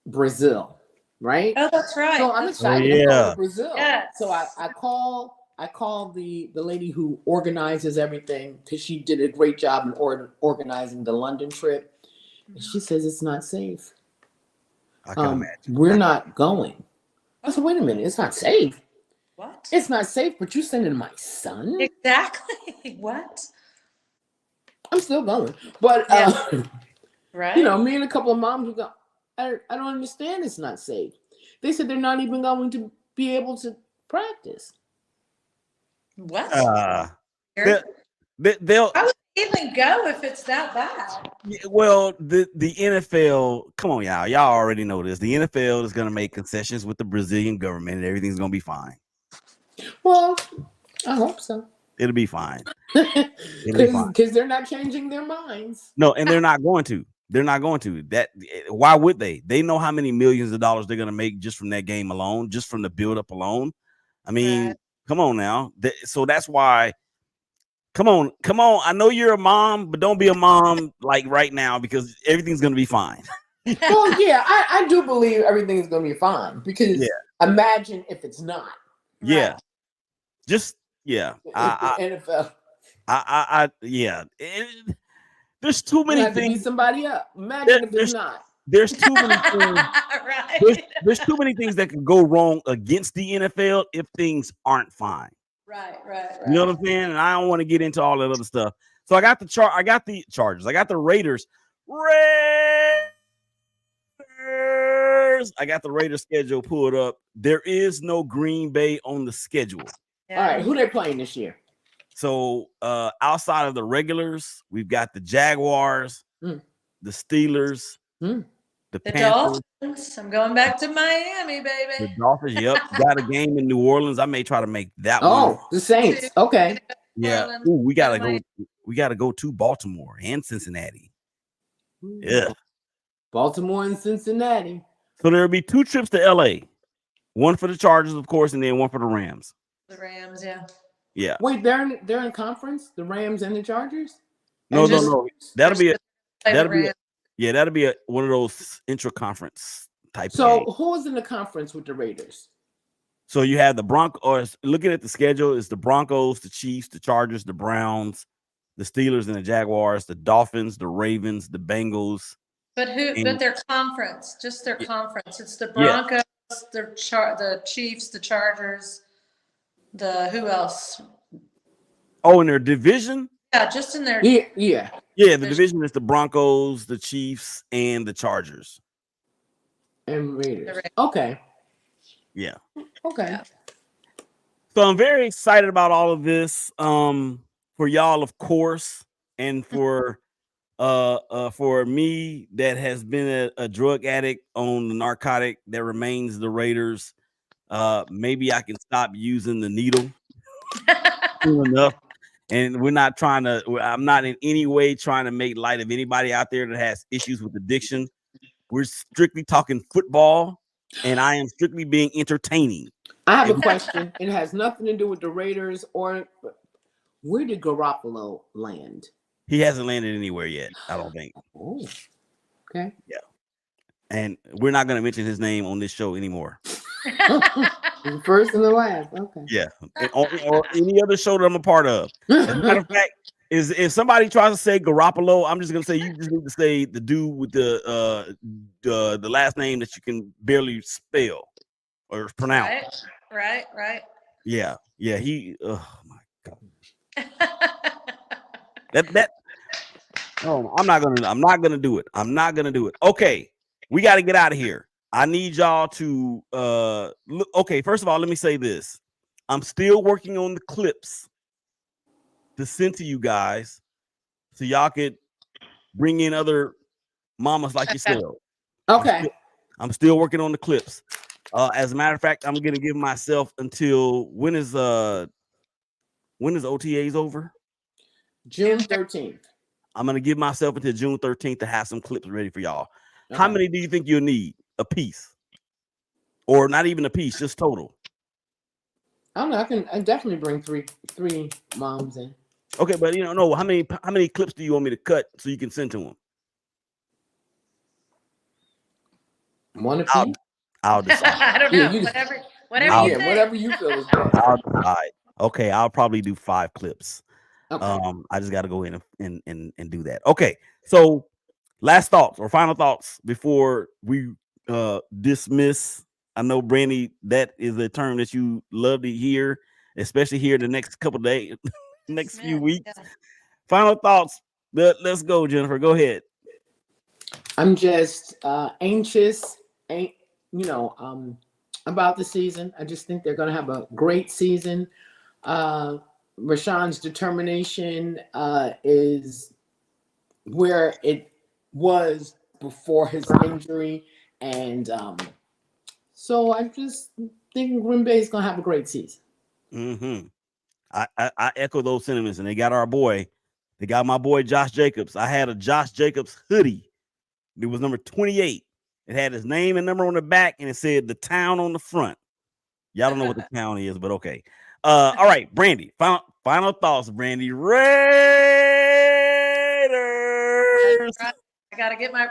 Brazil, right? Oh, that's right. So I'm excited to go to Brazil. Yes. So I called the lady who organizes everything because she did a great job in organizing the London trip. And she says it's not safe. I can imagine. We're not going. I said, wait a minute, it's not safe. What? It's not safe, but you're sending my son? Exactly. What? I'm still going. But, right. Me and a couple of moms would go, I don't understand it's not safe. They said they're not even going to be able to practice. What? They'll How would they even go if it's that bad? Well, the NFL, come on, y'all already know this. The NFL is going to make concessions with the Brazilian government, and everything's going to be fine. Well, I hope so. It'll be fine. Because they're not changing their minds. No, and they're not going to. They're not going to. Why would they? They know how many millions of dollars they're going to make just from that game alone, just from the build-up alone. I mean, come on now. So that's why. Come on. I know you're a mom, but don't be a mom like right now because everything's going to be fine. Well, yeah, I do believe everything is going to be fine because imagine if it's not. Yeah. Right. Just, yeah. NFL. There's too many things. To beat somebody up. Imagine if it's not. There's too many things. Right. There's too many things that can go wrong against the NFL if things aren't fine. Right. You know what I'm saying? And I don't want to get into all that other stuff. So I got the Chargers. I got the Raiders. I got the Raiders schedule pulled up. There is no Green Bay on the schedule. Yeah. All right, who they playing this year? So outside of the regulars, we've got the Jaguars, the Steelers, the Panthers. Dolphins. I'm going back to Miami, baby. The Dolphins, yep. Got a game in New Orleans. I may try to make that one. Oh, the Saints. Okay. Yeah. Ooh, we gotta go. We gotta go to Baltimore and Cincinnati. Yeah. Baltimore and Cincinnati. So there'll be 2 trips to LA. One for the Chargers, of course, and then one for the Rams. The Rams, yeah. Yeah. Wait, they're in conference? The Rams and the Chargers? No. That'll be one of those intra-conference type. So games. who is in the conference with the Raiders? So you have the Broncos. Looking at the schedule, it's the Broncos, the Chiefs, the Chargers, the Browns, the Steelers, and the Jaguars, the Dolphins, the Ravens, the Bengals. But their conference, just their conference. It's the Broncos, the Chiefs, the Chargers, who else? Oh, in their division? Yeah, just in their Yeah. The division is the Broncos, the Chiefs, and the Chargers. And Raiders. Okay. Yeah. Okay. Yeah. So I'm very excited about all of this. For y'all, of course, and for me that has been a drug addict on the narcotic that remains the Raiders. Maybe I can stop using the needle soon enough. And I'm not in any way trying to make light of anybody out there that has issues with addiction. We're strictly talking football, and I am strictly being entertaining. I have a question. It has nothing to do with the Raiders or where did Garoppolo land? He hasn't landed anywhere yet, I don't think. Oh, okay. Yeah. And we're not going to mention his name on this show anymore. The first and the last. Okay. Yeah, or any other show that I'm a part of. As a matter of fact, is if somebody tries to say Garoppolo, I'm just gonna say you just need to say the dude with the last name that you can barely spell or pronounce. Right. Yeah. He. Oh my god. That. Oh, I'm not gonna do it. I'm not gonna do it. Okay, we got to get out of here. I need y'all to look. Okay, first of all, let me say this. I'm still working on the clips to send to you guys, so y'all could bring in other mamas like yourself. Okay. I'm still working on the clips. As a matter of fact, I'm gonna give myself until when is OTAs over? June 13th. I'm gonna give myself until June 13th to have some clips ready for y'all. Okay. How many do you think you'll need a piece, or not even a piece, just total? I don't know. I definitely bring three moms in. Okay, but no. How many clips do you want me to cut so you can send to them? One a piece. I'll decide. I don't know. Whatever you feel is best. I'll decide. Okay, I'll probably do 5 clips. Okay. I just got to go in and do that. Okay, so last thoughts or final thoughts before we dismiss. I know, Brandee, that is a term that you love to hear, especially here the next couple of days, next few weeks. Yeah. Final thoughts. Let's go, Jennifer. Go ahead. I'm just anxious, about the season. I just think they're going to have a great season. Rashan's determination is where it was before his injury, and so I just think Green Bay is going to have a great season. Mm-hmm. I echo those sentiments, and they got our boy. They got my boy Josh Jacobs. I had a Josh Jacobs hoodie. It was number 28. It had his name and number on the back, and it said the town on the front. Y'all don't know what the town is, but okay. All right, Brandee. Final thoughts, Brandee. Raiders. I gotta get my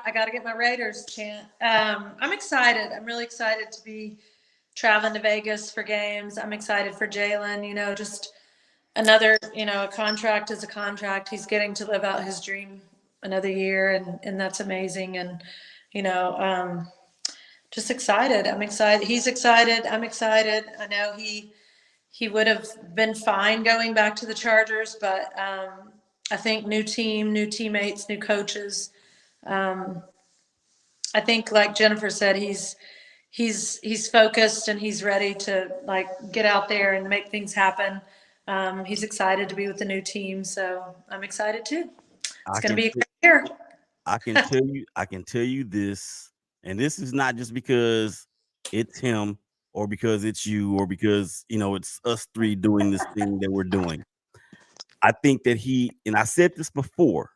Raiders chant. I'm excited. I'm really excited to be traveling to Vegas for games. I'm excited for Jalen. Just another, a contract is a contract. He's getting to live out his dream another year, and that's amazing. And just excited. I'm excited. He's excited. I'm excited. I know he would have been fine going back to the Chargers, but I think new team, new teammates, new coaches. I think, like Jennifer said, he's focused and he's ready to get out there and make things happen. He's excited to be with the new team, so I'm excited too. It's going to be a great year. I can tell you this, and this is not just because it's him or because it's you or because it's us three doing this thing that we're doing. I think that and I said this before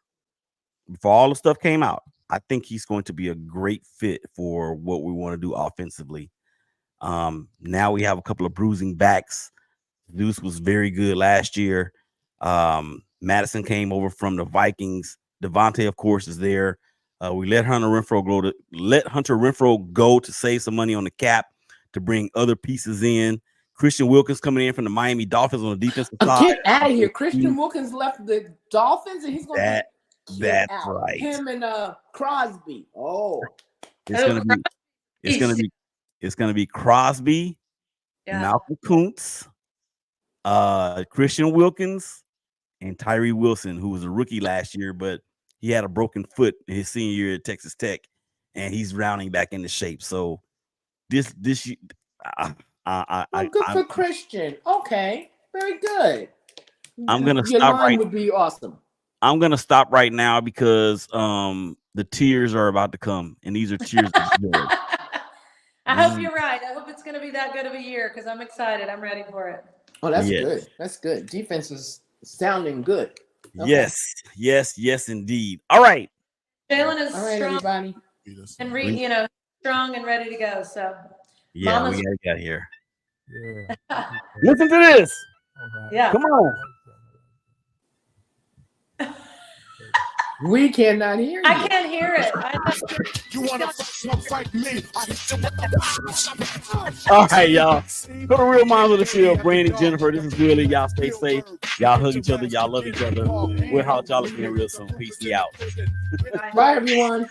all the stuff came out, I think he's going to be a great fit for what we want to do offensively. Now we have a couple of bruising backs. Deuce was very good last year. Madison came over from the Vikings. Devontae, of course, is there. We let Hunter Renfrow go to save some money on the cap to bring other pieces in. Christian Wilkins coming in from the Miami Dolphins on the defensive side. Get out of here. Christian Wilkins left the Dolphins, and he's going to That's right. Him and Crosby. Oh, it's gonna be Crosby, Malcolm Kuntz, Christian Wilkins, and Tyree Wilson, who was a rookie last year, but he had a broken foot in his senior year at Texas Tech, and he's rounding back into shape. So this good for Christian. Okay, very good. I'm gonna Your stop line would be awesome. I'm gonna stop right now because the tears are about to come, and these are tears of joy. I hope you're right. I hope it's gonna be that good of a year because I'm excited. I'm ready for it. Oh, that's good. That's good. Defense is sounding good. Okay. Yes, indeed. All right. Jalen is strong, everybody. And strong and ready to go. So yeah, we gotta get here. Yeah. Listen to this. Yeah. Come on. We cannot hear you. I can't hear it. You want to fight me? All right, y'all. For the real moms of the field, Brandee and Jennifer, this is Willie. Y'all stay safe. Y'all hug each other. Y'all love each other. We'll holler at y'all again real soon. Peace. We out. Bye, everyone.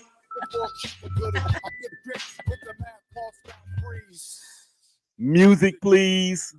Music, please.